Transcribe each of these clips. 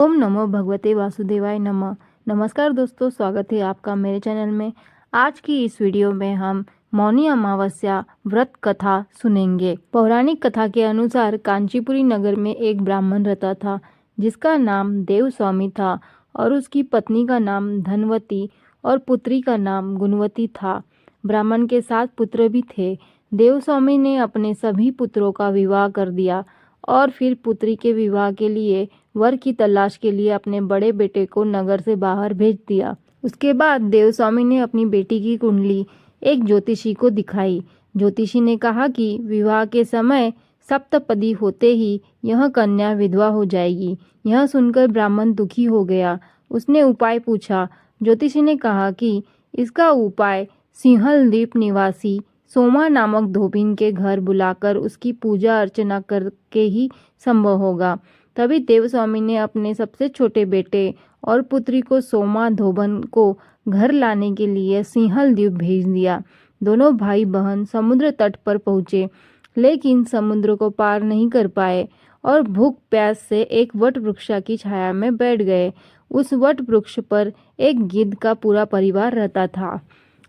ओम नमो भगवते वासुदेवाय नमः। नमस्कार दोस्तों, स्वागत है आपका मेरे चैनल में। आज की इस वीडियो में हम मौनी अमावस्या व्रत कथा सुनेंगे। पौराणिक कथा के अनुसार कांचीपुरी नगर में एक ब्राह्मण रहता था जिसका नाम देवस्वामी था और उसकी पत्नी का नाम धनवती और पुत्री का नाम गुणवती था। ब्राह्मण के 7 पुत्र भी थे। देवस्वामी ने अपने सभी पुत्रों का विवाह कर दिया और फिर पुत्री के विवाह के लिए वर की तलाश के लिए अपने बड़े बेटे को नगर से बाहर भेज दिया। उसके बाद देवस्वामी ने अपनी बेटी की कुंडली एक ज्योतिषी को दिखाई। ज्योतिषी ने कहा कि विवाह के समय सप्तपदी होते ही यह कन्या विधवा हो जाएगी। यह सुनकर ब्राह्मण दुखी हो गया। उसने उपाय पूछा। ज्योतिषी ने कहा कि इसका उपाय सिंहल द्वीप निवासी सोमा नामक धोबिन के घर बुलाकर उसकी पूजा अर्चना करके ही संभव होगा। तभी देवस्वामी ने अपने सबसे छोटे बेटे और पुत्री को सोमा धोबन को घर लाने के लिए सिंहल द्वीप भेज दिया। दोनों भाई बहन समुद्र तट पर पहुंचे, लेकिन समुद्र को पार नहीं कर पाए और भूख प्यास से एक वट वृक्ष की छाया में बैठ गए। उस वट वृक्ष पर एक गिद्ध का पूरा परिवार रहता था।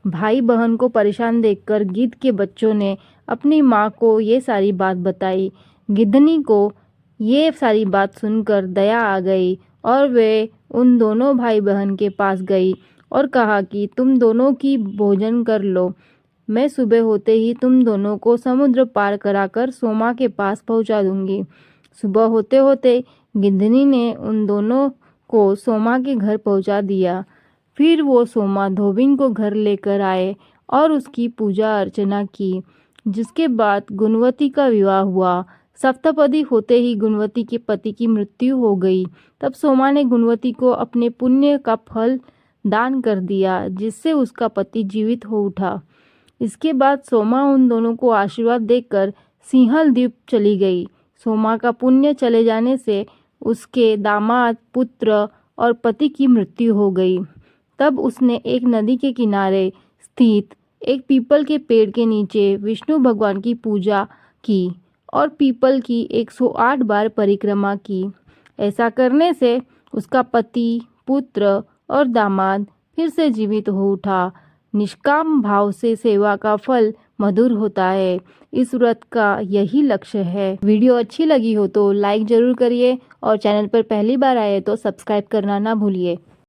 भाई बहन को परेशान देखकर गिद्ध के बच्चों ने अपनी माँ को ये सारी बात बताई। गिद्धनी को ये सारी बात सुनकर दया आ गई और वे उन दोनों भाई बहन के पास गई और कहा कि तुम दोनों की भोजन कर लो। मैं सुबह होते ही तुम दोनों को समुद्र पार कराकर सोमा के पास पहुंचा दूंगी। सुबह होते होते गिद्धनी ने उन दोनों को सोमा के घर पहुंचा दिया। फिर वो सोमा धोबिन को घर लेकर आए और उसकी पूजा अर्चना की, जिसके बाद गुणवती का विवाह हुआ। सप्तपदी होते ही गुणवती के पति की मृत्यु हो गई। तब सोमा ने गुणवती को अपने पुण्य का फल दान कर दिया, जिससे उसका पति जीवित हो उठा। इसके बाद सोमा उन दोनों को आशीर्वाद देकर सिंहल द्वीप चली गई। सोमा का पुण्य चले जाने से उसके दामाद, पुत्र और पति की मृत्यु हो गई। तब उसने एक नदी के किनारे स्थित एक पीपल के पेड़ के नीचे विष्णु भगवान की पूजा की और पीपल की 108 बार परिक्रमा की। ऐसा करने से उसका पति, पुत्र और दामाद फिर से जीवित हो उठा। निष्काम भाव से सेवा का फल मधुर होता है। इस व्रत का यही लक्ष्य है। वीडियो अच्छी लगी हो तो लाइक जरूर करिए और चैनल पर पहली बार आए तो सब्सक्राइब करना ना भूलिए।